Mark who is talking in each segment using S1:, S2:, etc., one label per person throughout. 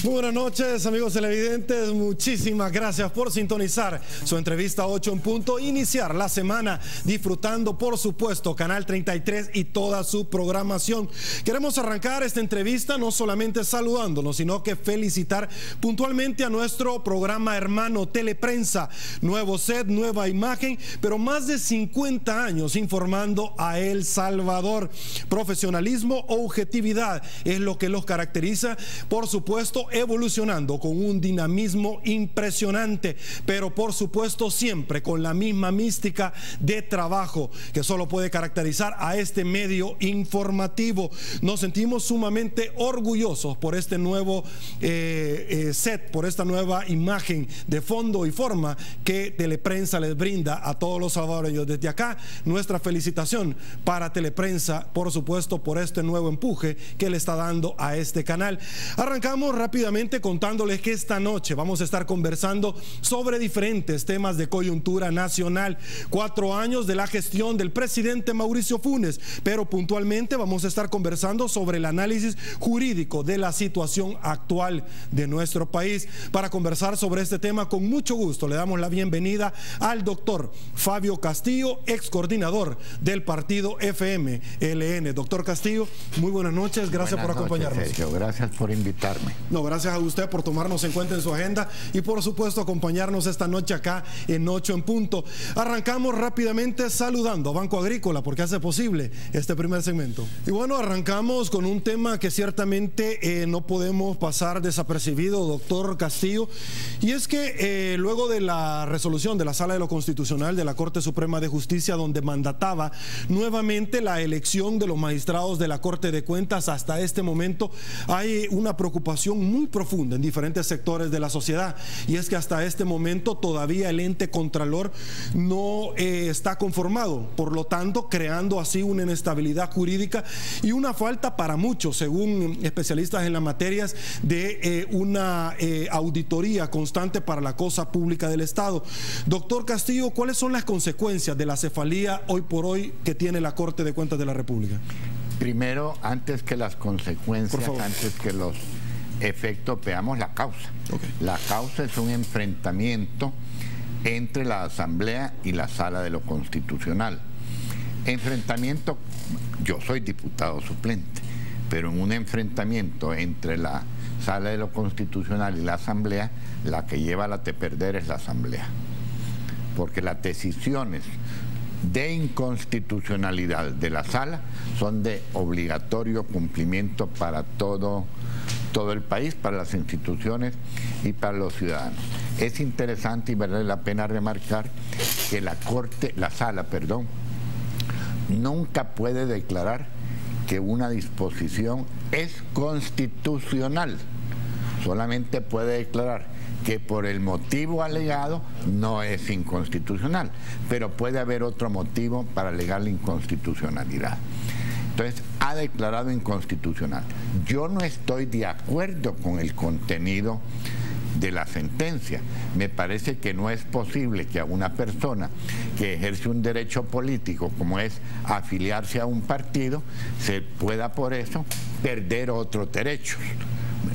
S1: Muy buenas noches, amigos televidentes. Muchísimas gracias por sintonizar su entrevista 8 en punto. Iniciar la semana disfrutando, por supuesto, Canal 33 y toda su programación. Queremos arrancar esta entrevista no solamente saludándonos, sino que felicitar puntualmente a nuestro programa hermano Teleprensa. Nuevo set, nueva imagen, pero más de 50 años informando a El Salvador. Profesionalismo, objetividad es lo que los caracteriza. Por supuesto, evolucionando con un dinamismo impresionante, pero por supuesto siempre con la misma mística de trabajo que solo puede caracterizar a este medio informativo. Nos sentimos sumamente orgullosos por este nuevo set, por esta nueva imagen de fondo y forma que Teleprensa les brinda a todos los salvadoreños. Desde acá, nuestra felicitación para Teleprensa, por supuesto, por este nuevo empuje que le está dando a este canal. Arrancamos rápidamente contándoles que esta noche vamos a estar conversando sobre diferentes temas de coyuntura nacional. 4 años de la gestión del presidente Mauricio Funes, pero puntualmente vamos a estar conversando sobre el análisis jurídico de la situación actual de nuestro país. Para conversar sobre este tema, con mucho gusto le damos la bienvenida al doctor Fabio Castillo, ex coordinador del partido FMLN. Doctor Castillo, muy buenas noches, gracias por acompañarnos.
S2: Sergio, gracias por invitarme.
S1: No, gracias a usted por tomarnos en cuenta en su agenda y por supuesto acompañarnos esta noche acá en 8 en punto. Arrancamos rápidamente saludando a Banco Agrícola porque hace posible este primer segmento. Y bueno, arrancamos con un tema que ciertamente no podemos pasar desapercibido, doctor Castillo, y es que luego de la resolución de la Sala de lo Constitucional de la Corte Suprema de Justicia, donde mandataba nuevamente la elección de los magistrados de la Corte de Cuentas, hasta este momento hay una preocupación muy profunda en diferentes sectores de la sociedad, y es que hasta este momento todavía el ente contralor no está conformado, por lo tanto creando así una inestabilidad jurídica y una falta para muchos, según especialistas en las materias, de una auditoría constante para la cosa pública del Estado. Doctor Castillo, ¿cuáles son las consecuencias de la cefalía hoy por hoy que tiene la Corte de Cuentas de la República?
S2: Primero, antes que las consecuencias, antes que los efectos, veamos la causa. La causa es un enfrentamiento entre la Asamblea y la Sala de lo Constitucional. Enfrentamiento, yo soy diputado suplente, pero en un enfrentamiento entre la Sala de lo Constitucional y la Asamblea, la que lleva a la perder es la Asamblea, porque las decisiones de inconstitucionalidad de la Sala son de obligatorio cumplimiento para todo el país, para las instituciones y para los ciudadanos. Es interesante y vale la pena remarcar que la Sala, nunca puede declarar que una disposición es constitucional. Solamente puede declarar que por el motivo alegado no es inconstitucional, pero puede haber otro motivo para alegar la inconstitucionalidad. Entonces, ha declarado inconstitucional. Yo no estoy de acuerdo con el contenido de la sentencia. Me parece que no es posible que a una persona que ejerce un derecho político, como es afiliarse a un partido, se pueda por eso perder otros derechos.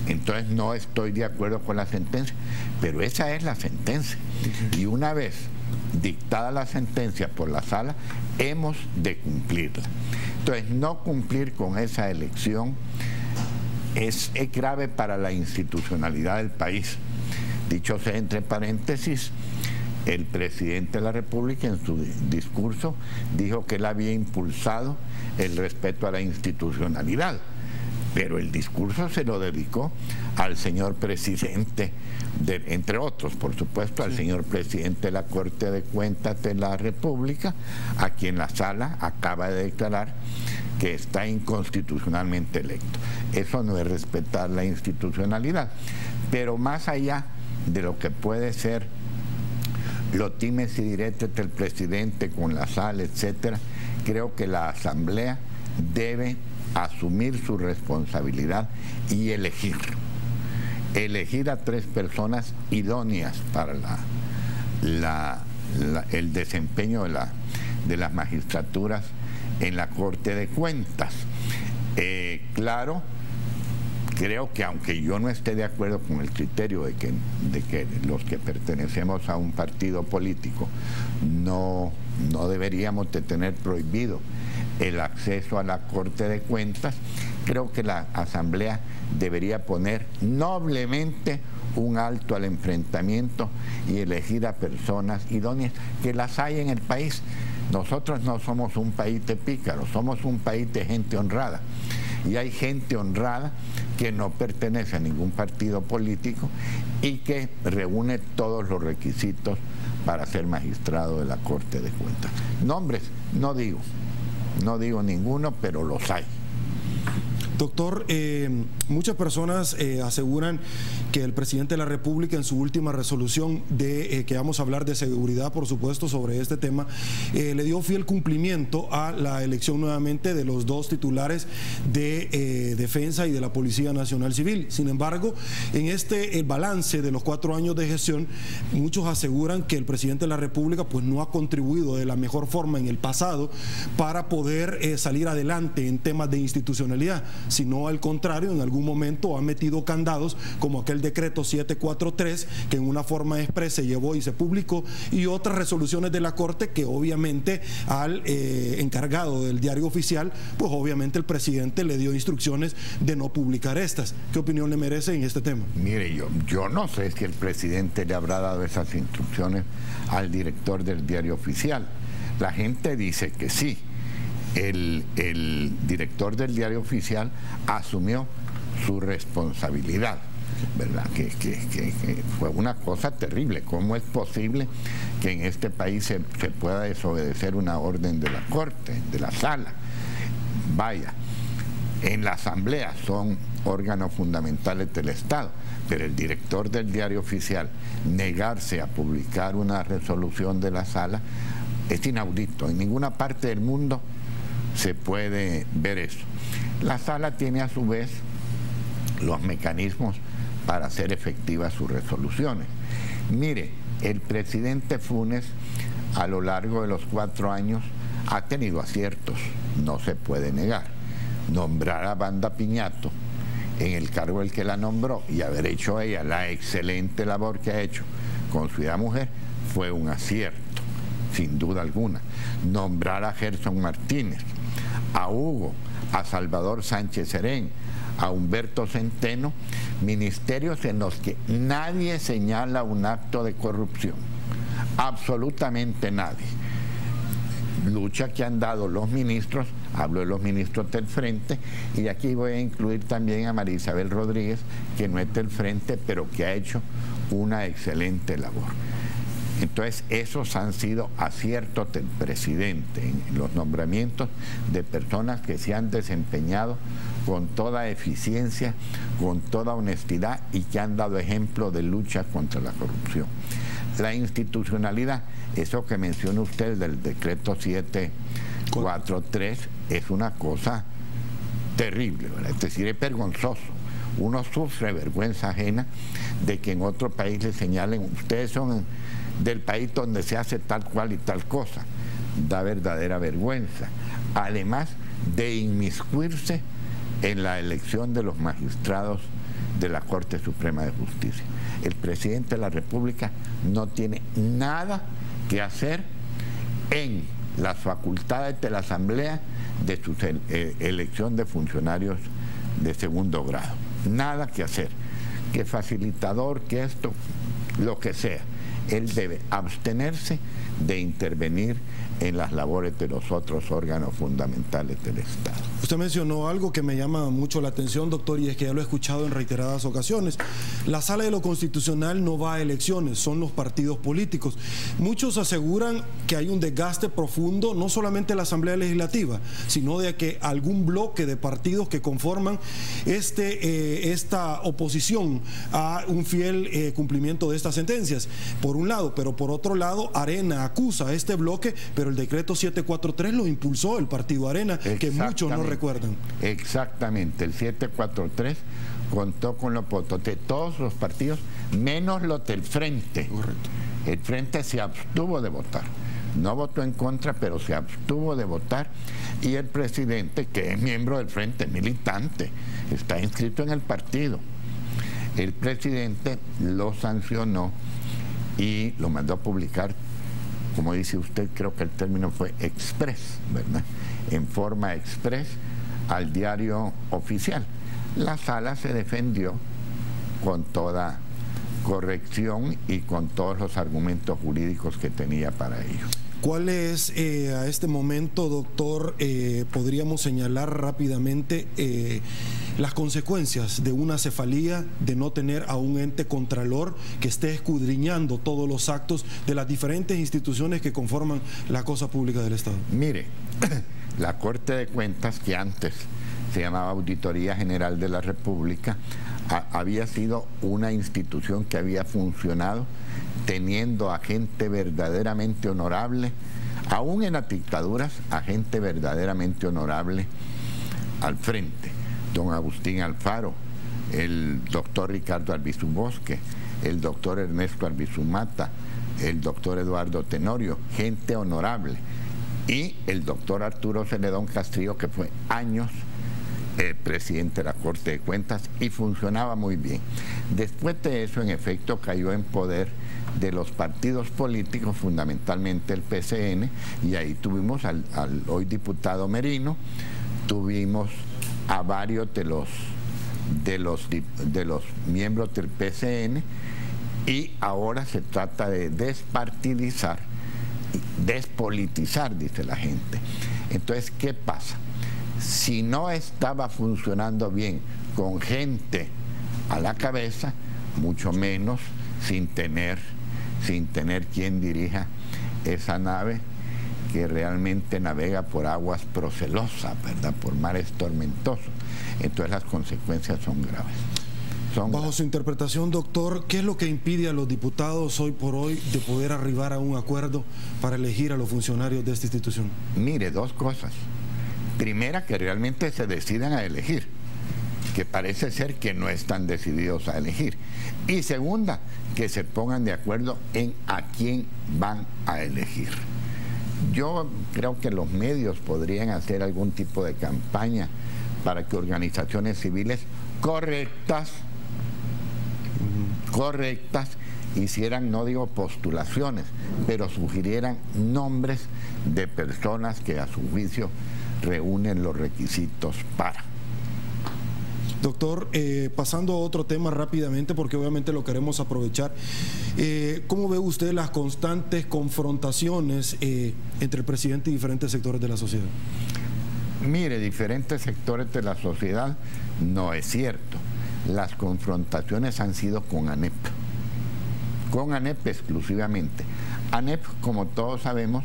S2: Entonces no estoy de acuerdo con la sentencia, pero esa es la sentencia. Y una vez dictada la sentencia por la Sala, hemos de cumplirla. Entonces, no cumplir con esa elección es grave para la institucionalidad del país. Dicho sea entre paréntesis, el presidente de la República en su discurso dijo que él había impulsado el respeto a la institucionalidad, pero el discurso se lo dedicó al señor presidente, entre otros, por supuesto, al señor presidente de la Corte de Cuentas de la República, a quien la Sala acaba de declarar que está inconstitucionalmente electo. Eso no es respetar la institucionalidad. Pero más allá de lo que puede ser los dimes y diretes del presidente con la Sala, etcétera, creo que la Asamblea debe asumir su responsabilidad y elegir a 3 personas idóneas para el desempeño de las magistraturas en la Corte de Cuentas. Claro creo que aunque yo no esté de acuerdo con el criterio de que los que pertenecemos a un partido político no deberíamos de tener prohibido el acceso a la Corte de Cuentas, creo que la Asamblea debería poner noblemente un alto al enfrentamiento y elegir a personas idóneas, que las hay en el país. Nosotros no somos un país de pícaros, somos un país de gente honrada. Y hay gente honrada que no pertenece a ningún partido político y que reúne todos los requisitos para ser magistrado de la Corte de Cuentas. Nombres, no digo ninguno, pero los hay.
S1: Doctor, muchas personas aseguran que el presidente de la República en su última resolución que vamos a hablar de seguridad, por supuesto, sobre este tema, le dio fiel cumplimiento a la elección nuevamente de los dos titulares de Defensa y de la Policía Nacional Civil. Sin embargo, en el balance de los 4 años de gestión, muchos aseguran que el presidente de la República pues no ha contribuido de la mejor forma en el pasado para poder salir adelante en temas de institucionalidad, sino al contrario, en algún momento ha metido candados, como aquel decreto 743 que en una forma expresa se llevó y se publicó, y otras resoluciones de la Corte que obviamente al encargado del Diario Oficial, pues obviamente el presidente le dio instrucciones de no publicar estas. ¿Qué opinión le merece en este tema?
S2: Mire, yo no sé si el presidente le habrá dado esas instrucciones al director del Diario Oficial. La gente dice que sí. El director del Diario Oficial asumió su responsabilidad, ¿verdad? Que fue una cosa terrible. ¿Cómo es posible que en este país se pueda desobedecer una orden de la Corte, de la Sala? Vaya, en la Asamblea son órganos fundamentales del Estado, pero el director del Diario Oficial negarse a publicar una resolución de la Sala es inaudito. En ninguna parte del mundo se puede ver eso. La Sala tiene a su vez los mecanismos para hacer efectivas sus resoluciones. Mire, el presidente Funes a lo largo de los 4 años ha tenido aciertos, no se puede negar. Nombrar a Wanda Piñato en el cargo el que la nombró y haber hecho ella la excelente labor que ha hecho con Ciudad Mujer fue un acierto, sin duda alguna. Nombrar a Gerson Martínez, a Hugo, a Salvador Sánchez Serén, a Humberto Centeno, ministerios en los que nadie señala un acto de corrupción, absolutamente nadie. Lucha que han dado los ministros, hablo de los ministros del Frente, y aquí voy a incluir también a María Isabel Rodríguez, que no es del Frente, pero que ha hecho una excelente labor. Entonces, esos han sido aciertos del presidente en los nombramientos de personas que se han desempeñado con toda eficiencia, con toda honestidad y que han dado ejemplo de lucha contra la corrupción. La institucionalidad, eso que menciona usted del decreto 743, es una cosa terrible, ¿verdad? Es decir, es vergonzoso. Uno sufre vergüenza ajena de que en otro país le señalen, ustedes son del país donde se hace tal cual y tal cosa. Da verdadera vergüenza. Además de inmiscuirse en la elección de los magistrados de la Corte Suprema de Justicia. El presidente de la República no tiene nada que hacer en las facultades de la Asamblea de su elección de funcionarios de segundo grado. Nada que hacer. Que facilitador, que esto, lo que sea. Él debe abstenerse de intervenir en las labores de los otros órganos fundamentales del Estado.
S1: Usted mencionó algo que me llama mucho la atención, doctor, y es que ya lo he escuchado en reiteradas ocasiones. La Sala de lo Constitucional no va a elecciones, son los partidos políticos. Muchos aseguran que hay un desgaste profundo, no solamente en la Asamblea Legislativa, sino de que algún bloque de partidos que conforman esta oposición a un fiel cumplimiento de estas sentencias, por un lado, pero por otro lado, Arena acusa a este bloque, pero el decreto 743 lo impulsó el partido Arena, que muchos no recuerdan.
S2: Exactamente, el 743 contó con los votos de todos los partidos, menos los del Frente.
S1: Correcto.
S2: El Frente se abstuvo de votar. No votó en contra, pero se abstuvo de votar Y el presidente, que es miembro del Frente, militante, está inscrito en el partido, el presidente lo sancionó y lo mandó a publicar, como dice usted, creo que el término fue express, ¿verdad? En forma express al diario oficial. La sala se defendió con toda corrección y con todos los argumentos jurídicos que tenía para ello.
S1: ¿Cuál es a este momento, doctor, podríamos señalar rápidamente las consecuencias de una cefalía, de no tener a un ente contralor que esté escudriñando todos los actos de las diferentes instituciones que conforman la cosa pública del Estado?
S2: Mire, la Corte de Cuentas, que antes se llamaba Auditoría General de la República, había sido una institución que había funcionado teniendo a gente verdaderamente honorable, aún en las dictaduras, a gente verdaderamente honorable al frente. Don Agustín Alfaro, el doctor Ricardo Albizu Bosque, el doctor Ernesto Albizu Mata, el doctor Eduardo Tenorio, gente honorable, y el doctor Arturo Celedón Castrillo, que fue años presidente de la Corte de Cuentas y funcionaba muy bien. Después de eso, en efecto, cayó en poder de los partidos políticos, fundamentalmente el PCN, y ahí tuvimos al hoy diputado Merino, tuvimos a varios de los miembros del PCN, y ahora se trata de despartidizar, despolitizar, dice la gente. Entonces, ¿qué pasa? Si no estaba funcionando bien con gente a la cabeza, mucho menos sin tener quien dirija esa nave que realmente navega por aguas procelosas, ¿verdad? Por mares tormentosos. Entonces las consecuencias son graves.
S1: Bajo su interpretación, doctor, ¿qué es lo que impide a los diputados hoy por hoy de poder arribar a un acuerdo para elegir a los funcionarios de esta institución?
S2: Mire, dos cosas. Primera, que realmente se decidan a elegir, que parece ser que no están decididos a elegir. Y segunda, que se pongan de acuerdo en a quién van a elegir. Yo creo que los medios podrían hacer algún tipo de campaña para que organizaciones civiles correctas hicieran, no digo postulaciones, pero sugirieran nombres de personas que a su juicio reúnen los requisitos para.
S1: Doctor, pasando a otro tema rápidamente, porque obviamente lo queremos aprovechar, ¿cómo ve usted las constantes confrontaciones entre el presidente y diferentes sectores de la sociedad?
S2: Mire, diferentes sectores de la sociedad, no es cierto. Las confrontaciones han sido con ANEP exclusivamente. ANEP, como todos sabemos,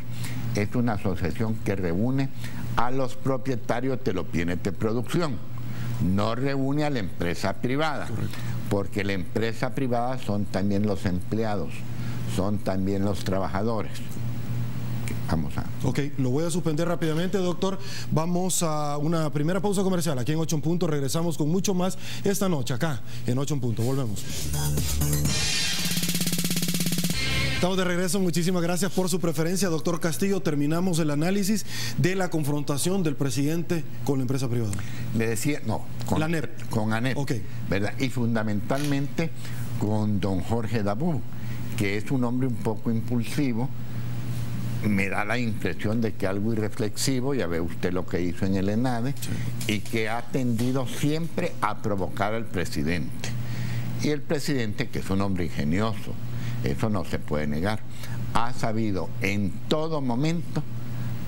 S2: es una asociación que reúne a los propietarios de los bienes de producción, no reúne a la empresa privada. Correcto. Porque la empresa privada son también los empleados, son también los trabajadores. Vamos a...
S1: Ok, lo voy a suspender rápidamente, doctor. Vamos a una primera pausa comercial aquí en 8 en Punto. Regresamos con mucho más esta noche acá en 8 en Punto. Volvemos. Estamos de regreso, muchísimas gracias por su preferencia, doctor Castillo. Terminamos el análisis de la confrontación del presidente con la empresa privada.
S2: Le decía, no, con la ANEP. Con ANEP, okay, ¿verdad? Y fundamentalmente con don Jorge Dabú, que es un hombre un poco impulsivo. Me da la impresión de que algo irreflexivo, ya ve usted lo que hizo en el ENADE, sí, y que ha tendido siempre a provocar al presidente. Y el presidente, que es un hombre ingenioso, eso no se puede negar, ha sabido en todo momento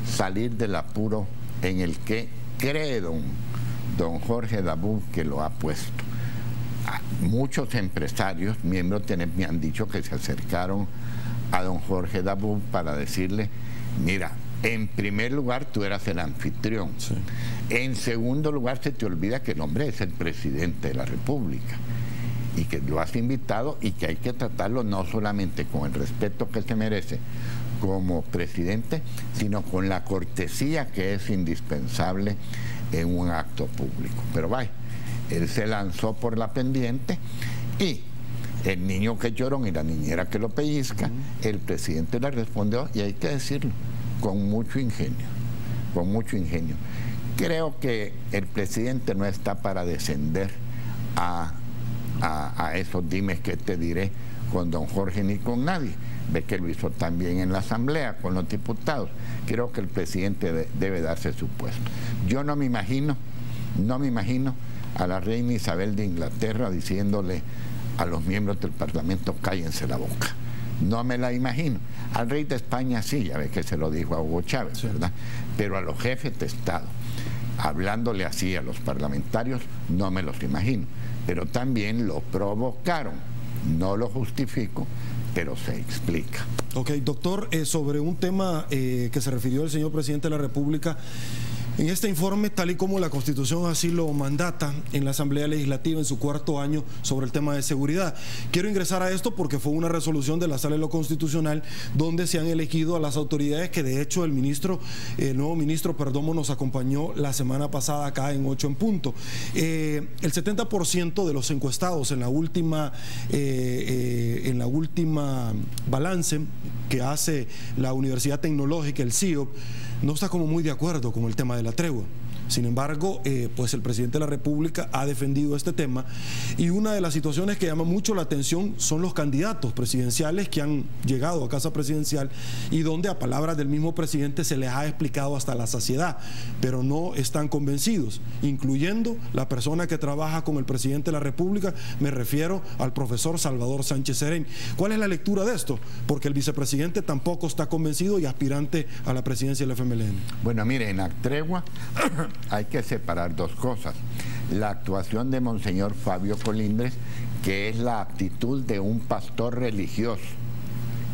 S2: salir del apuro en el que cree don Jorge Dabú que lo ha puesto. Muchos empresarios, miembros de ANEP, me han dicho que se acercaron a don Jorge Dabú para decirle, mira, en primer lugar tú eras el anfitrión, sí, en segundo lugar se te olvida que el hombre es el presidente de la República y que lo has invitado y que hay que tratarlo no solamente con el respeto que se merece como presidente, sino con la cortesía que es indispensable en un acto público. Pero vaya, él se lanzó por la pendiente y el niño que lloró y la niñera que lo pellizca, el presidente le respondió, y hay que decirlo, con mucho ingenio. con mucho ingenio. Creo que el presidente no está para descender a esos dimes que te diré con don Jorge ni con nadie. Ve que lo hizo también en la Asamblea con los diputados. Creo que el presidente debe darse su puesto. Yo no me imagino a la reina Isabel de Inglaterra diciéndole a los miembros del Parlamento, cállense la boca. No me la imagino. Al rey de España sí, ya ve que se lo dijo a Hugo Chávez, ¿verdad? Pero a los jefes de Estado, hablándole así a los parlamentarios, no me los imagino. Pero también lo provocaron. No lo justifico, pero se explica.
S1: Ok, doctor, sobre un tema que se refirió el señor presidente de la República, en este informe, tal y como la Constitución así lo mandata en la Asamblea Legislativa en su cuarto año sobre el tema de seguridad. Quiero ingresar a esto porque fue una resolución de la Sala de lo Constitucional donde se han elegido a las autoridades que de hecho el nuevo ministro Perdomo nos acompañó la semana pasada acá en 8 en punto. El 70% de los encuestados en la última balance que hace la Universidad Tecnológica, el CIOP, no está como muy de acuerdo con el tema de la tregua. Sin embargo, pues el presidente de la República ha defendido este tema y una de las situaciones que llama mucho la atención son los candidatos presidenciales que han llegado a Casa Presidencial y donde a palabras del mismo presidente se les ha explicado hasta la saciedad, pero no están convencidos, incluyendo la persona que trabaja con el presidente de la República, me refiero al profesor Salvador Sánchez Serén. ¿Cuál es la lectura de esto? Porque el vicepresidente tampoco está convencido y aspirante a la presidencia del FMLN.
S2: Bueno, mire, en la tregua hay que separar dos cosas. La actuación de Monseñor Fabio Colindres, que es la actitud de un pastor religioso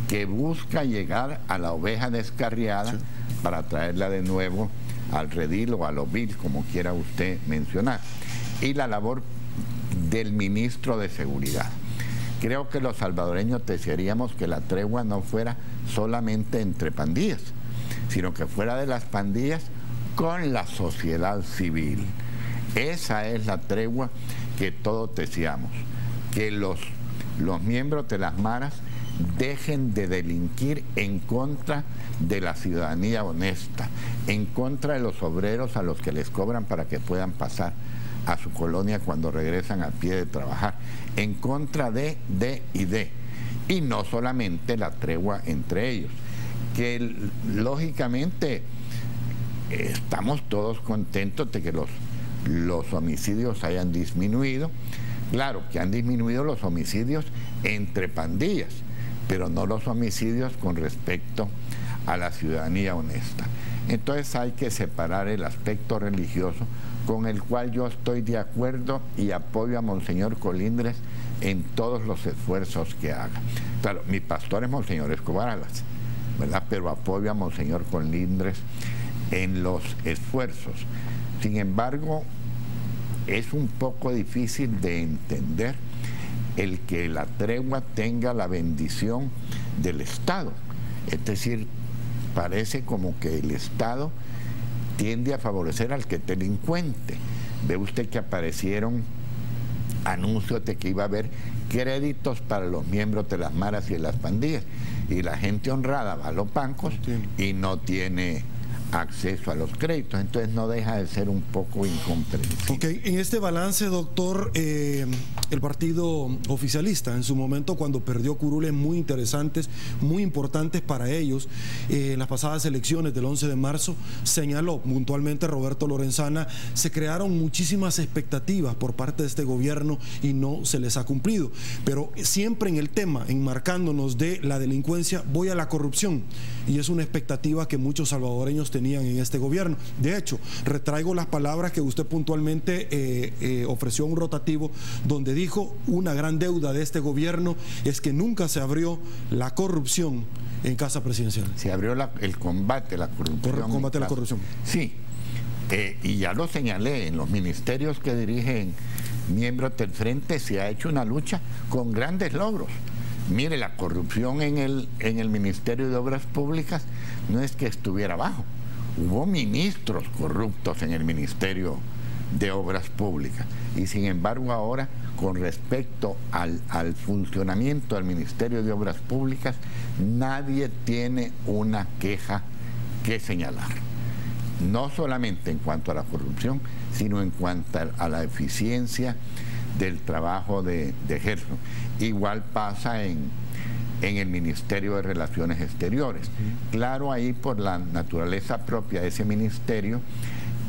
S2: que busca llegar a la oveja descarriada, sí, para traerla de nuevo al redil o al ovil, como quiera usted mencionar. Y la labor del ministro de Seguridad. Creo que los salvadoreños desearíamos que la tregua no fuera solamente entre pandillas, sino que fuera de las pandillas con la sociedad civil. Esa es la tregua que todos deseamos, que los miembros de las maras dejen de delinquir en contra de la ciudadanía honesta, en contra de los obreros a los que les cobran para que puedan pasar a su colonia cuando regresan a pie de trabajar, en contra de, y no solamente la tregua entre ellos, que lógicamente estamos todos contentos de que los homicidios hayan disminuido. Claro que han disminuido los homicidios entre pandillas, pero no los homicidios con respecto a la ciudadanía honesta. Entonces hay que separar el aspecto religioso, con el cual yo estoy de acuerdo y apoyo a Monseñor Colindres en todos los esfuerzos que haga. Claro, mi pastor es Monseñor Escobar Alas, ¿verdad? Pero apoyo a Monseñor Colindres en los esfuerzos. Sin embargo, es un poco difícil de entender el que la tregua tenga la bendición del Estado. Es decir, parece como que el Estado tiende a favorecer al que es delincuente. Ve usted que aparecieron anuncios de que iba a haber créditos para los miembros de las maras y de las pandillas, y la gente honrada va a los bancos y no tiene acceso a los créditos. Entonces no deja de ser un poco incomprensible.
S1: Ok, en este balance, doctor, el partido oficialista en su momento, cuando perdió curules muy interesantes, muy importantes para ellos, en las pasadas elecciones del 11 de marzo, señaló puntualmente Roberto Lorenzana, se crearon muchísimas expectativas por parte de este gobierno y no se les ha cumplido. Pero siempre en el tema, enmarcándonos de la delincuencia, voy a la corrupción, y es una expectativa que muchos salvadoreños tenían en este gobierno. De hecho, retraigo las palabras que usted puntualmente ofreció en un rotativo, donde dijo: una gran deuda de este gobierno es que nunca se abrió la corrupción en Casa Presidencial.
S2: Se abrió el combate a la corrupción.
S1: Combate a la corrupción.
S2: Sí, y ya lo señalé, en los ministerios que dirigen miembros del Frente se ha hecho una lucha con grandes logros. Mire, la corrupción en el Ministerio de Obras Públicas no es que estuviera bajo. Hubo ministros corruptos en el Ministerio de Obras Públicas. Y sin embargo ahora, con respecto al funcionamiento del Ministerio de Obras Públicas, nadie tiene una queja que señalar. no solamente en cuanto a la corrupción, sino en cuanto a la eficiencia del trabajo de Gerson. Igual pasa en el Ministerio de Relaciones Exteriores. Claro, ahí por la naturaleza propia de ese ministerio,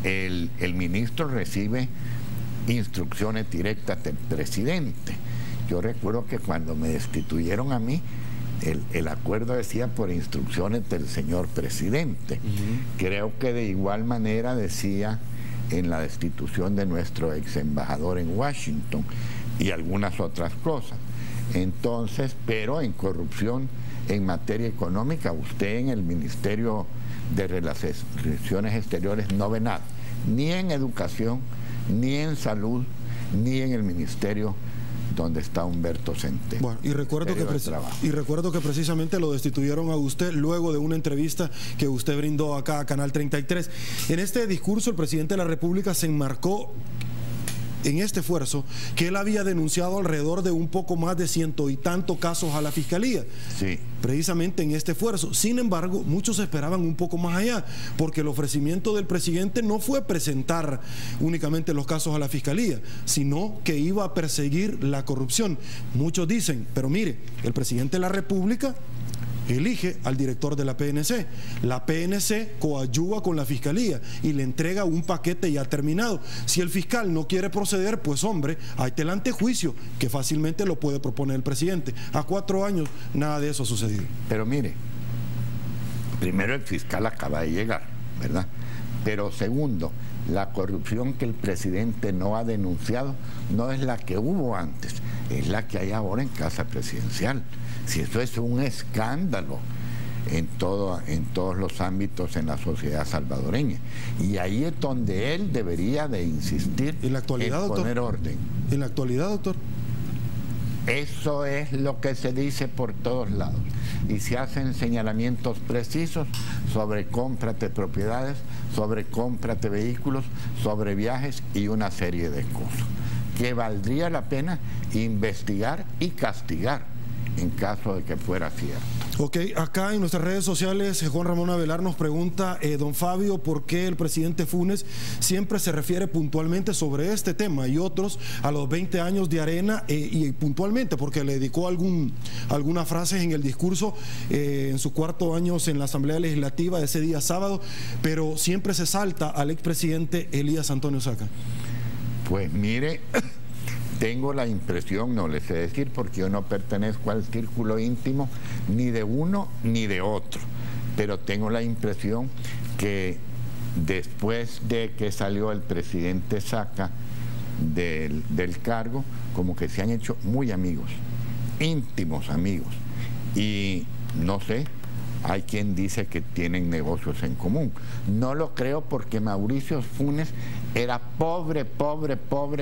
S2: el ministro recibe instrucciones directas del presidente. Yo recuerdo que cuando me destituyeron a mí, el acuerdo decía por instrucciones del señor presidente. Creo que de igual manera decía en la destitución de nuestro ex embajador en Washington y algunas otras cosas. Entonces, pero en corrupción en materia económica, usted en el Ministerio de Relaciones Exteriores no ve nada, ni en educación, ni en salud, ni en el ministerio donde está Humberto Centeno.
S1: Bueno, y recuerdo que precisamente lo destituyeron a usted luego de una entrevista que usted brindó acá a Canal 33. En este discurso el presidente de la República se enmarcó en este esfuerzo que él había denunciado alrededor de un poco más de 100 y tantos casos a la Fiscalía.
S2: Sí.
S1: Precisamente en este esfuerzo. Sin embargo, muchos esperaban un poco más allá, porque el ofrecimiento del presidente no fue presentar únicamente los casos a la Fiscalía, sino que iba a perseguir la corrupción. Muchos dicen, pero mire, el presidente de la República elige al director de la PNC. La PNC coadyuva con la Fiscalía y le entrega un paquete ya terminado. Si el fiscal no quiere proceder, pues hombre, hay delante juicio que fácilmente lo puede proponer el presidente. A 4 años nada de eso ha sucedido.
S2: Pero mire, primero el fiscal acaba de llegar, ¿verdad? Pero segundo, la corrupción que el presidente no ha denunciado no es la que hubo antes, es la que hay ahora en Casa Presidencial. Si eso es un escándalo en todos los ámbitos en la sociedad salvadoreña. Y ahí es donde él debería de insistir
S1: en
S2: poner orden.
S1: En la actualidad, doctor.
S2: Eso es lo que se dice por todos lados. Y se hacen señalamientos precisos sobre compras de propiedades, sobre compras de vehículos, sobre viajes y una serie de cosas que valdría la pena investigar y castigar en caso de que fuera cierto.
S1: Ok, acá en nuestras redes sociales Juan Ramón Avelar nos pregunta, don Fabio, ¿por qué el presidente Funes siempre se refiere puntualmente sobre este tema y otros a los 20 años de Arena y puntualmente porque le dedicó algunas frases en el discurso en sus 4 años en la Asamblea Legislativa ese día sábado, pero siempre se salta al expresidente Elías Antonio Saca?
S2: Pues mire, tengo la impresión, no les sé decir porque yo no pertenezco al círculo íntimo ni de uno ni de otro, pero tengo la impresión que después de que salió el presidente Saca del cargo, como que se han hecho muy amigos, íntimos amigos, y no sé, hay quien dice que tienen negocios en común. No lo creo porque Mauricio Funes era pobre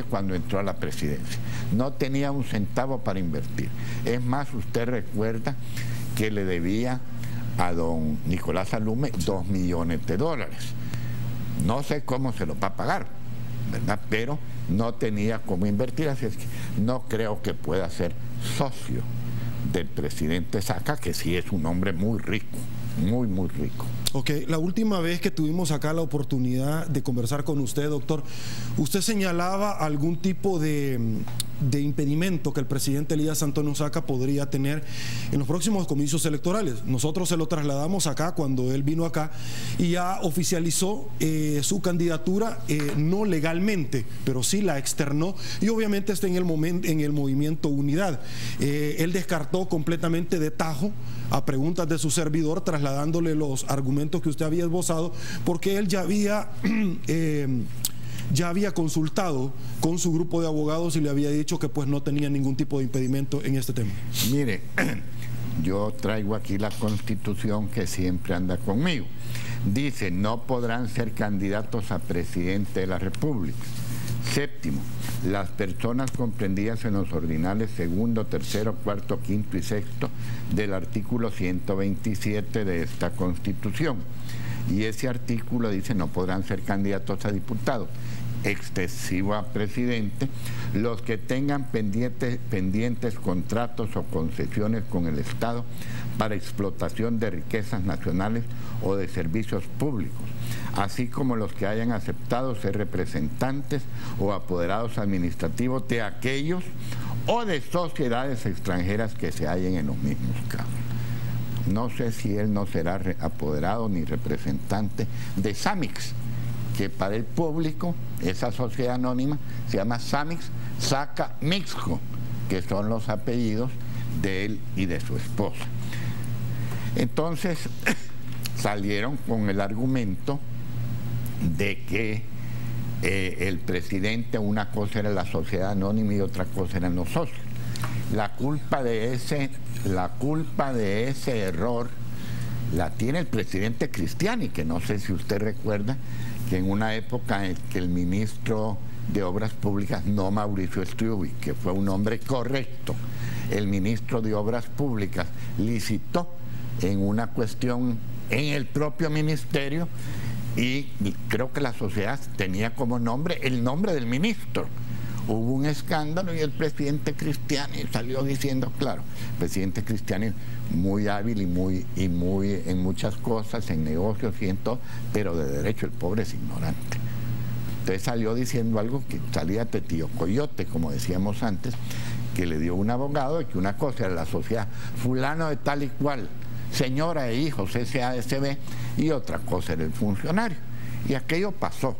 S2: cuando entró a la presidencia. No tenía un centavo para invertir. Es más, usted recuerda que le debía a don Nicolás Alume $2 millones. No sé cómo se lo va a pagar, ¿verdad? Pero no tenía cómo invertir, así es que no creo que pueda ser socio del presidente Saca, que sí es un hombre muy rico, muy rico.
S1: Ok, la última vez que tuvimos acá la oportunidad de conversar con usted, doctor, usted señalaba algún tipo de impedimento que el presidente Elías Antonio Saca podría tener en los próximos comicios electorales. Nosotros se lo trasladamos acá cuando él vino acá y ya oficializó su candidatura, no legalmente, pero sí la externó y obviamente está en el movimiento Unidad. Él descartó completamente de tajo a preguntas de su servidor, trasladándole los argumentos que usted había esbozado, porque él ya había consultado con su grupo de abogados y le había dicho que pues no tenía ningún tipo de impedimento en este tema.
S2: Mire, yo traigo aquí la Constitución que siempre anda conmigo. Dice, no podrán ser candidatos a presidente de la República. Séptimo, las personas comprendidas en los ordinales segundo, tercero, cuarto, quinto y sexto del artículo 127 de esta Constitución. Y ese artículo dice no podrán ser candidatos a diputados. excesivo a presidente, los que tengan pendientes contratos o concesiones con el Estado para explotación de riquezas nacionales o de servicios públicos, así como los que hayan aceptado ser representantes o apoderados administrativos de aquellos o de sociedades extranjeras que se hallen en los mismos casos. No sé si él no será apoderado ni representante de Samix, que para el público, esa sociedad anónima se llama Samix Saca Mixco, que son los apellidos de él y de su esposa. Entonces salieron con el argumento de que el presidente, una cosa era la sociedad anónima y otra cosa eran los socios. La culpa de ese error la tiene el presidente Cristiani, que no sé si usted recuerda que en una época en que el ministro de Obras Públicas, no Mauricio Struby, que fue un hombre correcto, el ministro de Obras Públicas licitó en una cuestión en el propio ministerio y creo que la sociedad tenía como nombre el nombre del ministro. Hubo un escándalo y el presidente Cristiani salió diciendo, claro, el presidente Cristiani muy hábil y muy en muchas cosas, en negocios y en todo, pero de derecho el pobre es ignorante. Entonces salió diciendo algo que salía de tío Coyote, como decíamos antes, que le dio un abogado y que una cosa era la sociedad fulano de tal y cual, señora e hijos, SASB, y otra cosa era el funcionario. Y aquello pasó.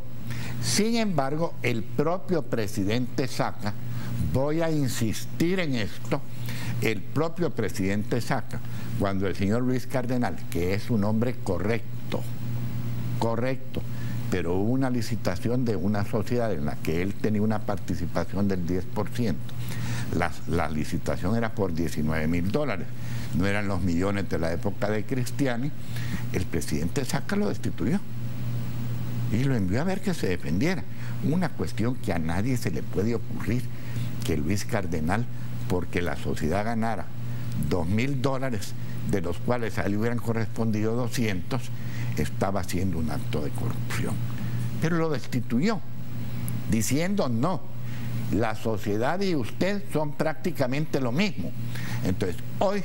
S2: Sin embargo, el propio presidente Saca, voy a insistir en esto, el propio presidente Saca, cuando el señor Luis Cardenal, que es un hombre correcto, pero hubo una licitación de una sociedad en la que él tenía una participación del 10%, la licitación era por $19.000, no eran los millones de la época de Cristiani, el presidente Saca lo destituyó y lo envió a ver que se defendiera. Una cuestión que a nadie se le puede ocurrir, que Luis Cardenal, porque la sociedad ganara $2.000, de los cuales a él le hubieran correspondido 200, estaba haciendo un acto de corrupción. Pero lo destituyó, diciendo no, la sociedad y usted son prácticamente lo mismo. Entonces, hoy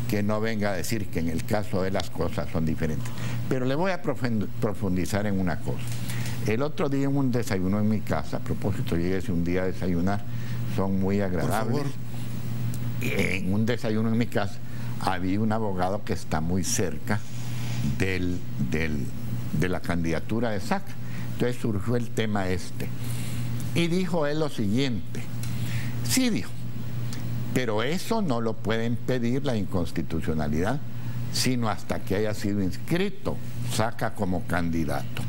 S2: que no venga a decir que en el caso de las cosas son diferentes. Pero le voy a profundizar en una cosa. El otro día en un desayuno en mi casa, a propósito, lléguese un día a desayunar, son muy agradables. En un desayuno en mi casa había un abogado que está muy cerca de la candidatura de Saca. Entonces surgió el tema este. Y dijo él lo siguiente. Sí, dijo, pero eso no lo puede impedir la inconstitucionalidad, sino hasta que haya sido inscrito Saca como candidato.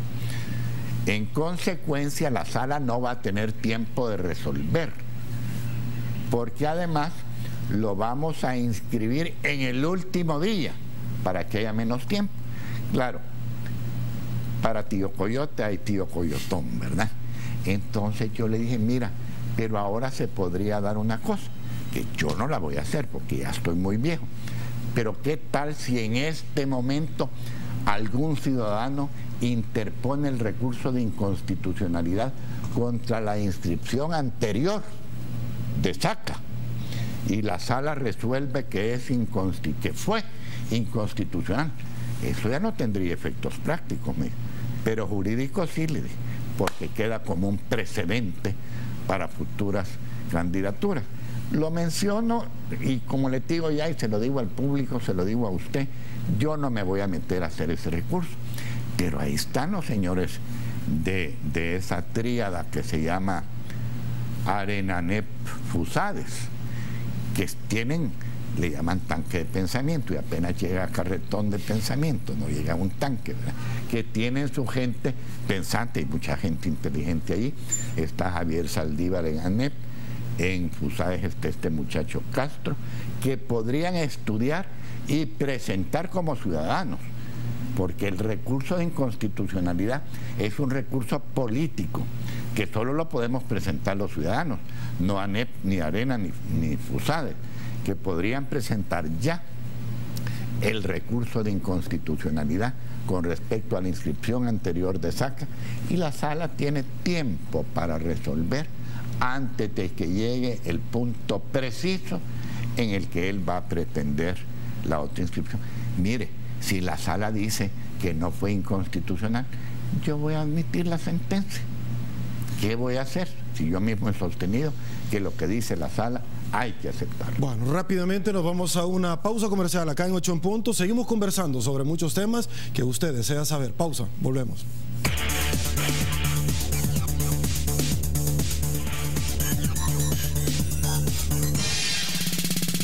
S2: En consecuencia, la sala no va a tener tiempo de resolver, porque además lo vamos a inscribir en el último día, para que haya menos tiempo. Claro, para tío Coyote hay tío Coyotón, ¿verdad? Entonces yo le dije, mira, pero ahora se podría dar una cosa, que yo no la voy a hacer porque ya estoy muy viejo, pero ¿qué tal si en este momento algún ciudadano interpone el recurso de inconstitucionalidad contra la inscripción anterior de Saca y la sala resuelve que fue inconstitucional? Eso ya no tendría efectos prácticos, pero jurídicos sí, le dije, porque queda como un precedente para futuras candidaturas. Lo menciono y como le digo ya, y se lo digo al público, se lo digo a usted, yo no me voy a meter a hacer ese recurso. Pero ahí están los señores de esa tríada que se llama Arenanep Fusades, que tienen, le llaman tanque de pensamiento, y apenas llega a carretón de pensamiento, no llega a un tanque, ¿verdad? Que tienen su gente pensante, y mucha gente inteligente allí. Está Javier Saldívar en ANEP, en Fusades está este muchacho Castro, que podrían estudiar y presentar como ciudadanos, porque el recurso de inconstitucionalidad es un recurso político que solo lo podemos presentar los ciudadanos, no ANEP, ni Arena, ni Fusades, que podrían presentar ya el recurso de inconstitucionalidad con respecto a la inscripción anterior de SACA, y la sala tiene tiempo para resolver antes de que llegue el punto preciso en el que él va a pretender la otra inscripción. Mire, si la sala dice que no fue inconstitucional, yo voy a admitir la sentencia. ¿Qué voy a hacer? Si yo mismo he sostenido que lo que dice la sala hay que aceptarlo.
S1: Bueno, rápidamente nos vamos a una pausa comercial acá en 8 en Punto. Seguimos conversando sobre muchos temas que usted desea saber. Pausa, volvemos.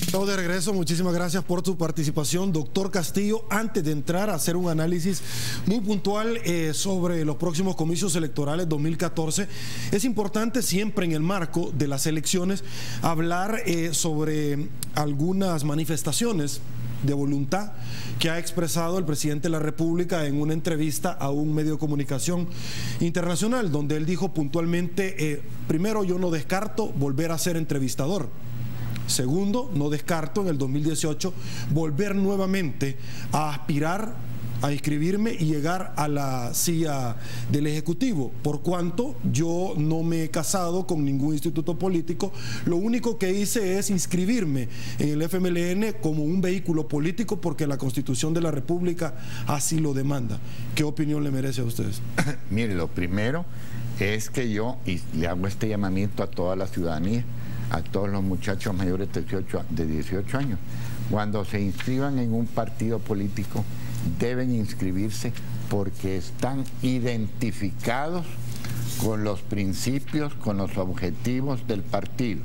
S1: Estamos de regreso, muchísimas gracias por su participación, doctor Castillo. Antes de entrar a hacer un análisis muy puntual sobre los próximos comicios electorales 2014, es importante siempre en el marco de las elecciones hablar sobre algunas manifestaciones de voluntad que ha expresado el presidente de la República en una entrevista a un medio de comunicación internacional, donde él dijo puntualmente, primero, yo no descarto volver a ser entrevistador. Segundo, no descarto en el 2018 volver nuevamente a aspirar a inscribirme y llegar a la silla del Ejecutivo, por cuanto yo no me he casado con ningún instituto político. Lo único que hice es inscribirme en el FMLN como un vehículo político porque la Constitución de la República así lo demanda. ¿Qué opinión le merece a ustedes?
S2: Mire, lo primero es que yo, y le hago este llamamiento a toda la ciudadanía, a todos los muchachos mayores de 18 años, cuando se inscriban en un partido político, deben inscribirse porque están identificados con los principios, con los objetivos del partido,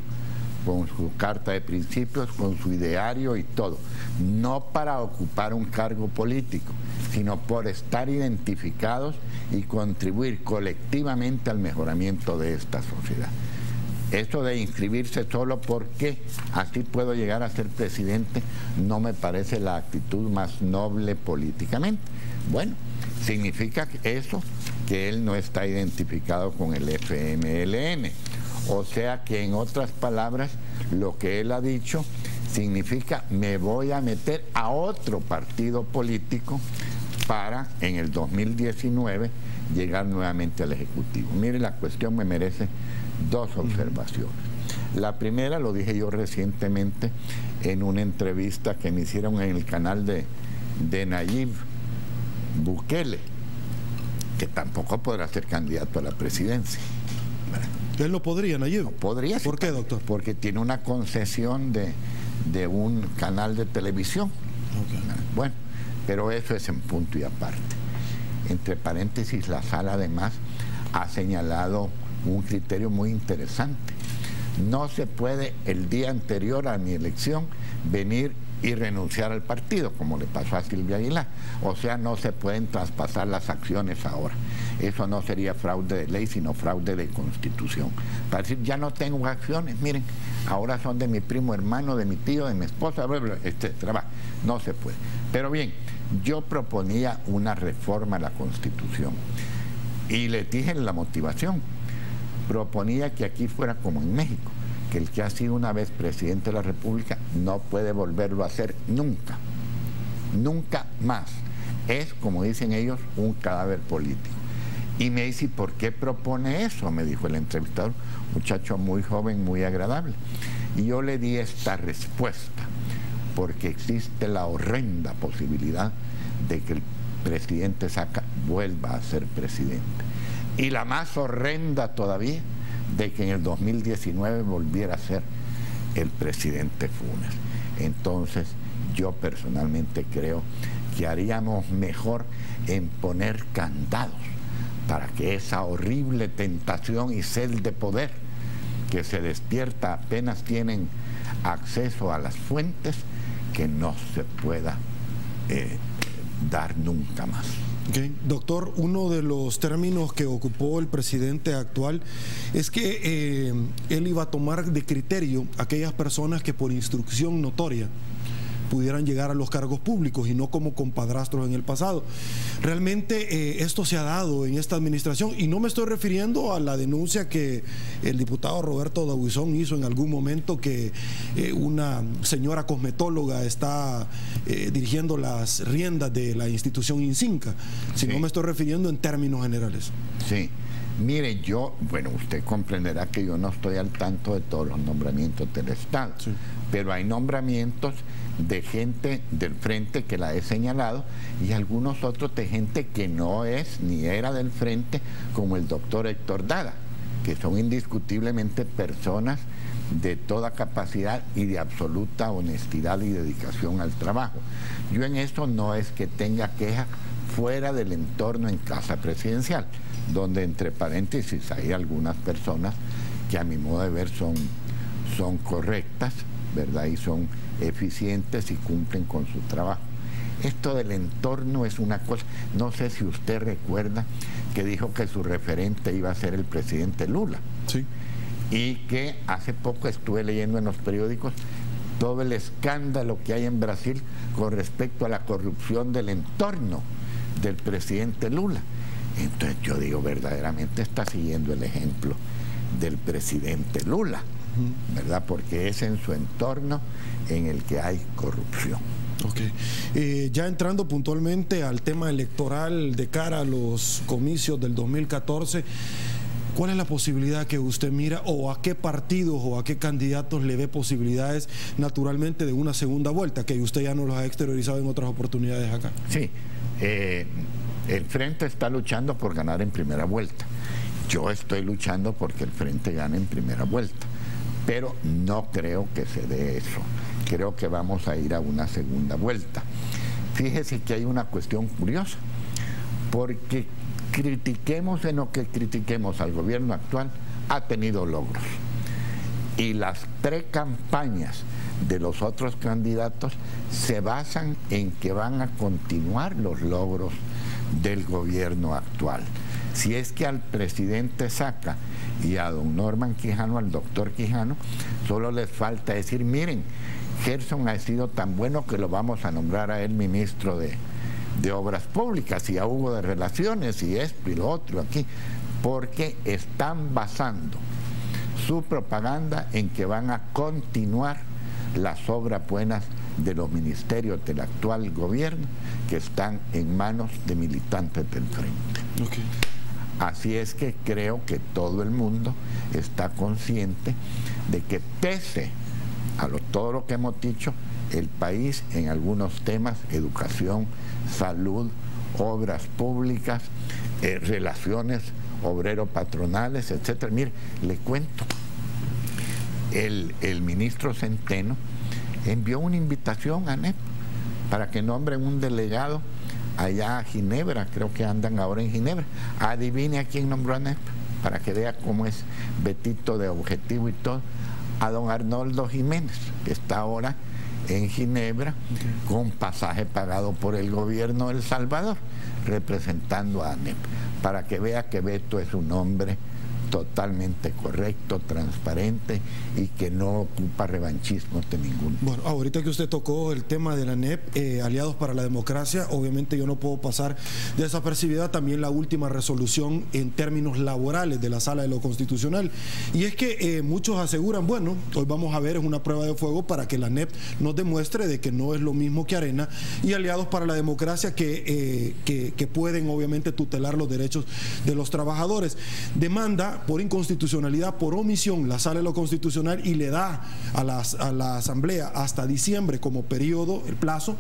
S2: con su carta de principios, con su ideario y todo. No para ocupar un cargo político, sino por estar identificados y contribuir colectivamente al mejoramiento de esta sociedad. Esto de inscribirse solo porque así puedo llegar a ser presidente no me parece la actitud más noble políticamente. Bueno, significa eso que él no está identificado con el FMLN. O sea que, en otras palabras, lo que él ha dicho significa me voy a meter a otro partido político para en el 2019 llegar nuevamente al Ejecutivo. Mire, la cuestión me merece dos observaciones. La primera, lo dije yo recientemente en una entrevista que me hicieron en el canal de Nayib Bukele, que tampoco podrá ser candidato a la presidencia.
S1: ¿Él no podría, Nayib?
S2: No podría.
S1: ¿Por qué, doctor?
S2: Porque tiene una concesión de un canal de televisión. Okay. Bueno, pero eso es en punto y aparte. Entre paréntesis, la sala además ha señalado un criterio muy interesante. No se puede el día anterior a mi elección venir y renunciar al partido, como le pasó a Silvia Aguilar. O sea, no se pueden traspasar las acciones ahora. Eso no sería fraude de ley, sino fraude de Constitución. Para decir, ya no tengo acciones, miren, ahora son de mi primo hermano, de mi tío, de mi esposa, etcétera. No se puede. Pero bien, yo proponía una reforma a la Constitución. Y les dije la motivación. Proponía que aquí fuera como en México, que el que ha sido una vez presidente de la República no puede volverlo a hacer nunca, nunca más. Es, como dicen ellos, un cadáver político. Y me dice, ¿por qué propone eso? Me dijo el entrevistador, muchacho muy joven, muy agradable. Y yo le di esta respuesta, porque existe la horrenda posibilidad de que el presidente Saca vuelva a ser presidente. Y la más horrenda todavía, de que en el 2019 volviera a ser el presidente Funes. Entonces, yo personalmente creo que haríamos mejor en poner candados para que esa horrible tentación y sed de poder que se despierta apenas tienen acceso a las fuentes, que no se pueda dar nunca más.
S1: Okay. Doctor, uno de los términos que ocupó el presidente actual es que él iba a tomar de criterio a aquellas personas que por instrucción notoria pudieran llegar a los cargos públicos y no como compadrastros en el pasado. Realmente esto se ha dado en esta administración, y no me estoy refiriendo a la denuncia que el diputado Roberto Dauizón hizo en algún momento, que una señora cosmetóloga está dirigiendo las riendas de la institución INCINCA, sino me estoy refiriendo en términos generales.
S2: Sí. Mire, bueno, usted comprenderá que yo no estoy al tanto de todos los nombramientos del Estado, pero hay nombramientos de gente del frente que la he señalado, y algunos otros de gente que no es ni era del frente, como el doctor Héctor Dada, que son indiscutiblemente personas de toda capacidad y de absoluta honestidad y dedicación al trabajo. Yo en eso no es que tenga queja fuera del entorno en Casa Presidencial, donde entre paréntesis hay algunas personas que a mi modo de ver son correctas, ¿verdad? Y son eficientes y cumplen con su trabajo. Esto del entorno es una cosa, no sé si usted recuerda que dijo que su referente iba a ser el presidente Lula.
S1: Sí.
S2: Y que hace poco estuve leyendo en los periódicos todo el escándalo que hay en Brasil con respecto a la corrupción del entorno del presidente Lula. Entonces yo digo, verdaderamente está siguiendo el ejemplo del presidente Lula, ¿verdad? Porque es en su entorno en el que hay corrupción.
S1: Ok. Ya entrando puntualmente al tema electoral de cara a los comicios del 2014, ¿cuál es la posibilidad que usted mira, o a qué partidos o a qué candidatos le ve posibilidades naturalmente de una segunda vuelta, que usted ya nos los ha exteriorizado en otras oportunidades acá?
S2: Sí, el Frente está luchando por ganar en primera vuelta. Yo estoy luchando porque el Frente gane en primera vuelta, pero no creo que se dé eso. Creo que vamos a ir a una segunda vuelta. Fíjese que hay una cuestión curiosa, porque critiquemos en lo que critiquemos al gobierno actual, ha tenido logros. Y las precampañas de los otros candidatos se basan en que van a continuar los logros del gobierno actual. Si es que al presidente Saca y a don Norman Quijano, al doctor Quijano, solo les falta decir, miren, Gerson ha sido tan bueno que lo vamos a nombrar a él ministro de Obras Públicas, y a Hugo de Relaciones, y esto y lo otro aquí, porque están basando su propaganda en que van a continuar las obras buenas de los ministerios del actual gobierno, que están en manos de militantes del Frente.
S1: Okay.
S2: Así es que creo que todo el mundo está consciente de que, pese a todo lo que hemos dicho, el país en algunos temas, educación, salud, obras públicas, relaciones obrero-patronales, etcétera. Mire, le cuento, el ministro Centeno envió una invitación a ANEP para que nombren un delegado allá a Ginebra, creo que andan ahora en Ginebra. Adivine a quién nombró a ANEP, para que vea cómo es Betito de objetivo y todo. A don Arnoldo Jiménez, que está ahora en Ginebra, con pasaje pagado por el gobierno de El Salvador, representando a ANEP, para que vea que Beto es un hombre totalmente correcto, transparente y que no ocupa revanchismo de ningún tipo.
S1: Bueno, ahorita que usted tocó el tema de la ANEP, Aliados para la Democracia, obviamente yo no puedo pasar desapercibida también la última resolución en términos laborales de la Sala de lo Constitucional, y es que muchos aseguran, bueno, hoy vamos a ver, es una prueba de fuego para que la ANEP nos demuestre de que no es lo mismo que Arena y Aliados para la Democracia, que pueden obviamente tutelar los derechos de los trabajadores. Demanda por inconstitucionalidad, por omisión, la Sala de lo Constitucional, y le da a la Asamblea hasta diciembre como periodo, el plazo,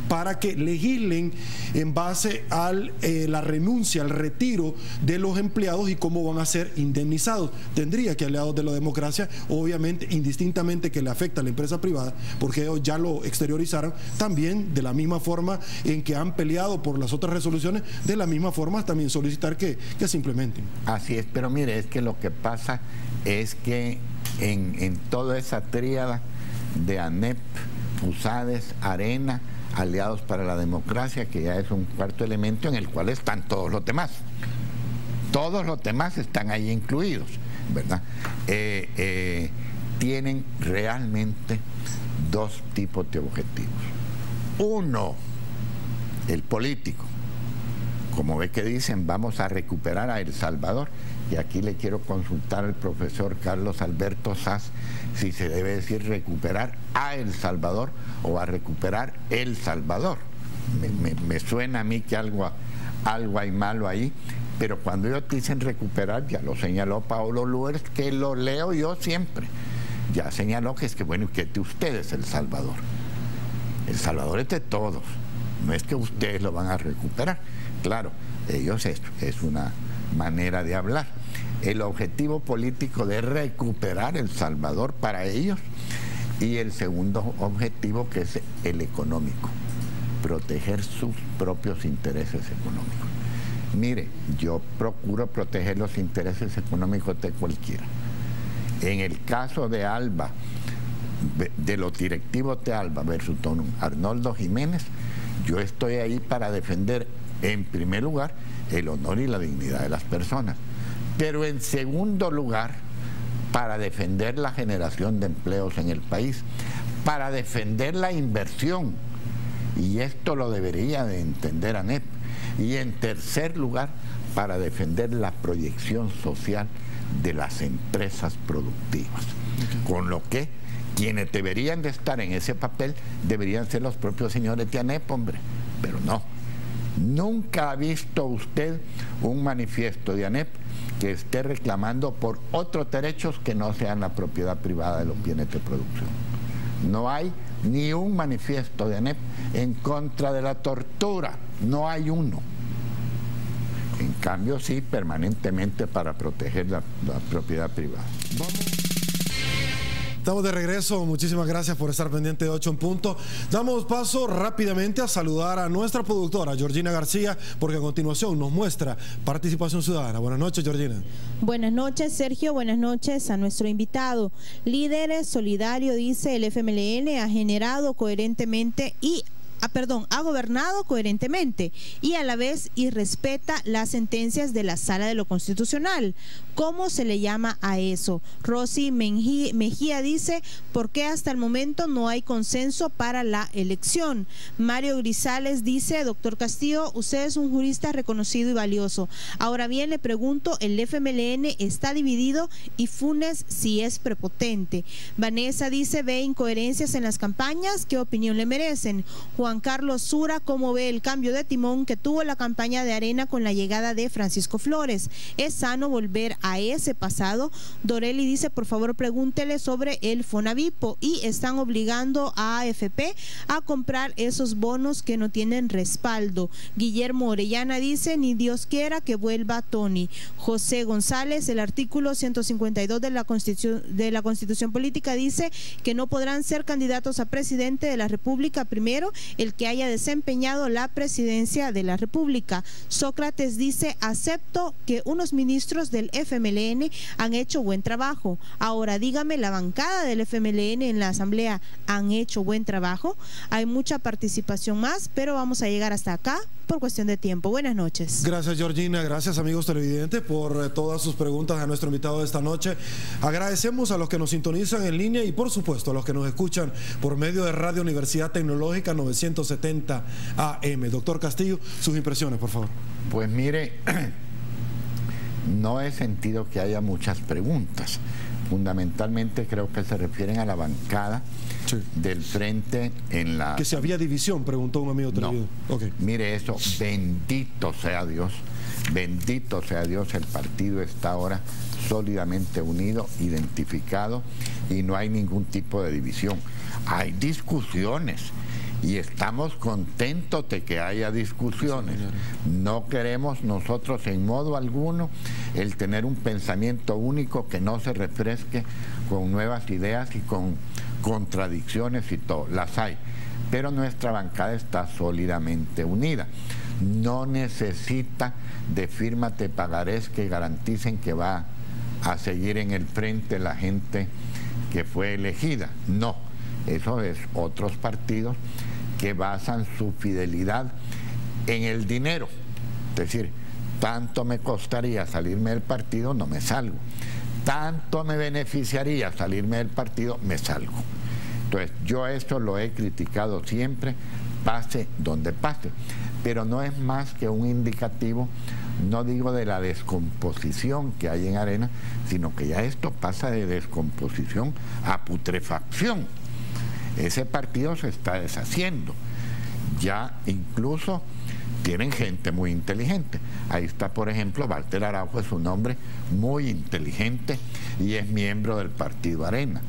S1: para que legislen en base a la renuncia, al retiro de los empleados y cómo van a ser indemnizados. Tendría que Aliados de la Democracia, obviamente, indistintamente que le afecta a la empresa privada, porque ellos ya lo exteriorizaron, también de la misma forma en que han peleado por las otras resoluciones, de la misma forma también solicitar que se implementen.
S2: Así es, pero mire, es que lo que pasa es que en toda esa tríada de ANEP, FUSADES, Arena, Aliados para la Democracia, que ya es un cuarto elemento en el cual están todos los demás. Todos los demás están ahí incluidos, ¿verdad? Tienen realmente dos tipos de objetivos. Uno, el político. Como ve que dicen, vamos a recuperar a El Salvador. Y aquí le quiero consultar al profesor Carlos Alberto Sass si se debe decir recuperar a El Salvador o a recuperar El Salvador. Me suena a mí que algo hay malo ahí, pero cuando ellos dicen recuperar, ya lo señaló Paolo Luers, que lo leo yo siempre. Ya señaló que es que, bueno, que de ustedes El Salvador. El Salvador es de todos, no es que ustedes lo van a recuperar. Claro, ellos es una manera de hablar. El objetivo político de recuperar El Salvador para ellos, y el segundo objetivo, que es el económico, proteger sus propios intereses económicos. Mire, yo procuro proteger los intereses económicos de cualquiera. En el caso de Alba, de los directivos de Alba versus don Arnoldo Jiménez, yo estoy ahí para defender, en primer lugar, el honor y la dignidad de las personas, pero en segundo lugar, para defender la generación de empleos en el país, para defender la inversión, y esto lo debería de entender ANEP, y en tercer lugar, para defender la proyección social de las empresas productivas. Con lo que quienes deberían de estar en ese papel deberían ser los propios señores de ANEP, hombre, pero no. Nunca ha visto usted un manifiesto de ANEP que esté reclamando por otros derechos que no sean la propiedad privada de los bienes de producción. No hay ni un manifiesto de ANEP en contra de la tortura, no hay uno. En cambio, sí, permanentemente para proteger la propiedad privada.
S1: Estamos de regreso, muchísimas gracias por estar pendiente de 8 en punto. Damos paso rápidamente a saludar a nuestra productora, Georgina García, porque a continuación nos muestra Participación Ciudadana. Buenas noches, Georgina.
S3: Buenas noches, Sergio. Buenas noches a nuestro invitado. Líderes solidario, dice el FMLN, ha generado coherentemente ha gobernado coherentemente y a la vez irrespeta las sentencias de la Sala de lo Constitucional. ¿Cómo se le llama a eso? Rosy Mejía dice, ¿por qué hasta el momento no hay consenso para la elección? Mario Grisales dice, doctor Castillo, usted es un jurista reconocido y valioso. Ahora bien, le pregunto, el FMLN está dividido y Funes sí es prepotente. Vanessa dice, ve incoherencias en las campañas, ¿qué opinión le merecen? Juan Carlos Sura, ¿cómo ve el cambio de timón que tuvo la campaña de Arena con la llegada de Francisco Flores? ¿Es sano volver a ese pasado? Doreli dice, por favor pregúntele sobre el Fonavipo y están obligando a AFP a comprar esos bonos que no tienen respaldo. Guillermo Orellana dice, ni Dios quiera que vuelva Tony. José González, el artículo 152 de la Constitución Política dice que no podrán ser candidatos a presidente de la República primero el que haya desempeñado la presidencia de la República. Sócrates dice, acepto que unos ministros del FMLN han hecho buen trabajo. Ahora dígame, ¿la bancada del FMLN en la Asamblea han hecho buen trabajo? Hay mucha participación más, pero vamos a llegar hasta acá por cuestión de tiempo. Buenas noches.
S1: Gracias, Georgina. Gracias, amigos televidentes, por todas sus preguntas a nuestro invitado de esta noche. Agradecemos a los que nos sintonizan en línea y, por supuesto, a los que nos escuchan por medio de Radio Universidad Tecnológica 970 AM. Doctor Castillo, sus impresiones, por favor.
S2: Pues mire, no he sentido que haya muchas preguntas. Fundamentalmente creo que se refieren a la bancada del frente en la...
S1: Que si había división, preguntó un amigo televidente.
S2: No. Okay. Mire eso, bendito sea Dios, el partido está ahora sólidamente unido, identificado y no hay ningún tipo de división. Hay discusiones y estamos contentos de que haya discusiones. No queremos nosotros en modo alguno el tener un pensamiento único que no se refresque con nuevas ideas y con contradicciones y todo. Las hay, pero nuestra bancada está sólidamente unida. No necesita de firmas de pagarés que garanticen que va a seguir en el frente la gente que fue elegida. No, eso es otros partidos que basan su fidelidad en el dinero. Es decir, tanto me costaría salirme del partido, no me salgo. Tanto me beneficiaría salirme del partido, me salgo. Entonces, yo esto lo he criticado siempre, pase donde pase. Pero no es más que un indicativo, no digo de la descomposición que hay en Arena, sino que ya esto pasa de descomposición a putrefacción. Ese partido se está deshaciendo. Ya incluso tienen gente muy inteligente. Ahí está, por ejemplo, Walter Araujo, es un hombre muy inteligente y es miembro del partido Arena.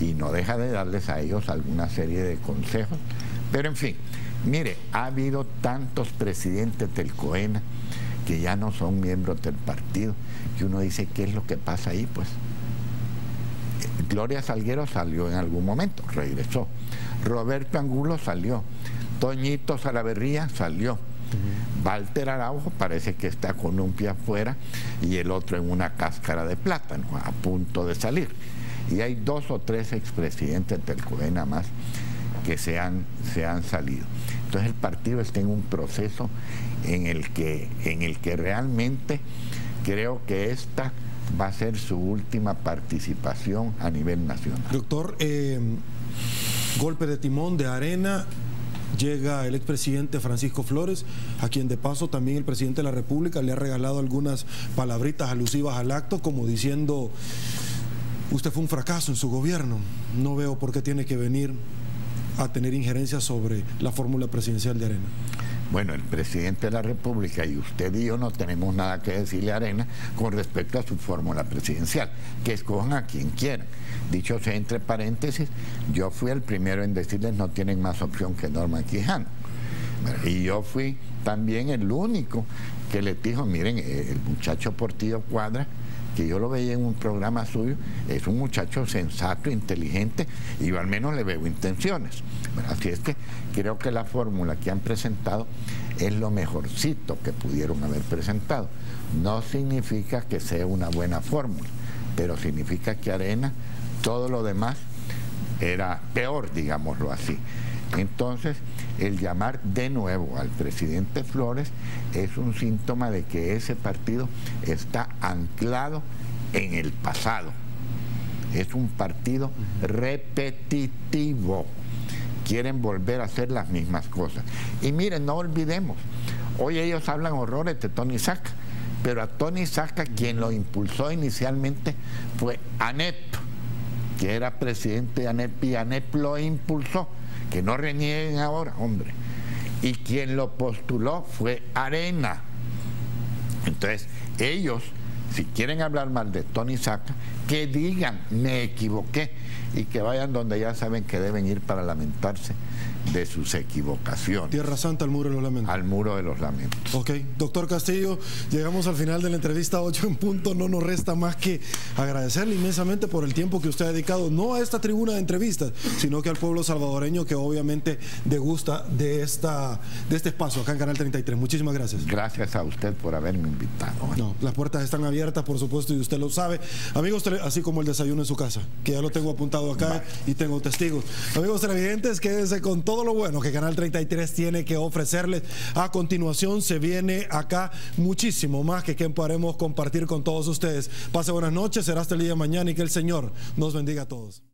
S2: Y no deja de darles a ellos alguna serie de consejos. Pero en fin, mire, ha habido tantos presidentes del COENA que ya no son miembros del partido, que uno dice, ¿qué es lo que pasa ahí? Pues Gloria Salguero salió en algún momento, regresó. Roberto Angulo salió. Toñito Salaverría salió. Walter Araujo parece que está con un pie afuera y el otro en una cáscara de plátano, a punto de salir. Y hay 2 o 3 expresidentes del COENA más que se han salido. Entonces el partido está en un proceso en el que realmente creo que esta va a ser su última participación a nivel nacional.
S1: Doctor, golpe de timón de Arena, llega el expresidente Francisco Flores, a quien de paso también el presidente de la República le ha regalado algunas palabritas alusivas al acto, como diciendo, usted fue un fracaso en su gobierno, no veo por qué tiene que venir a tener injerencia sobre la fórmula presidencial de Arena.
S2: Bueno, el presidente de la República y usted y yo no tenemos nada que decirle a Arena con respecto a su fórmula presidencial, que escojan a quien quieran. Dicho sea entre paréntesis, yo fui el primero en decirles no tienen más opción que Norman Quijano. Y yo fui también el único que les dijo, miren, el muchacho Portillo Cuadra, que yo lo veía en un programa suyo, es un muchacho sensato, inteligente, y yo al menos le veo intenciones. Así es que creo que la fórmula que han presentado es lo mejorcito que pudieron haber presentado. No significa que sea una buena fórmula, pero significa que Arena, todo lo demás era peor, digámoslo así. Entonces, el llamar de nuevo al presidente Flores es un síntoma de que ese partido está anclado en el pasado. Es un partido repetitivo. Quieren volver a hacer las mismas cosas. Y miren, no olvidemos, hoy ellos hablan horrores de Tony Saca, pero a Tony Saca quien lo impulsó inicialmente fue ANEP, que era presidente de ANEP, y ANEP lo impulsó. Que no renieguen ahora, hombre. Y quien lo postuló fue Arena. Entonces, ellos, si quieren hablar mal de Tony Saca, que digan, me equivoqué, y que vayan donde ya saben que deben ir para lamentarse de sus equivocaciones.
S1: Tierra Santa, al muro de los lamentos.
S2: Al muro de los lamentos.
S1: Ok, doctor Castillo, llegamos al final de la entrevista 8 en punto. No nos resta más que agradecerle inmensamente por el tiempo que usted ha dedicado, no a esta tribuna de entrevistas, sino que al pueblo salvadoreño que obviamente degusta de este espacio acá en Canal 33. Muchísimas gracias.
S2: Gracias a usted por haberme invitado.
S1: No, las puertas están abiertas, por supuesto, y usted lo sabe. Amigos, así como el desayuno en su casa, que ya lo tengo apuntado acá y tengo testigos. Amigos televidentes, quédense con todo lo bueno que Canal 33 tiene que ofrecerles. A continuación se viene acá muchísimo más que podremos compartir con todos ustedes. Pase buenas noches, será hasta el día de mañana y que el Señor nos bendiga a todos.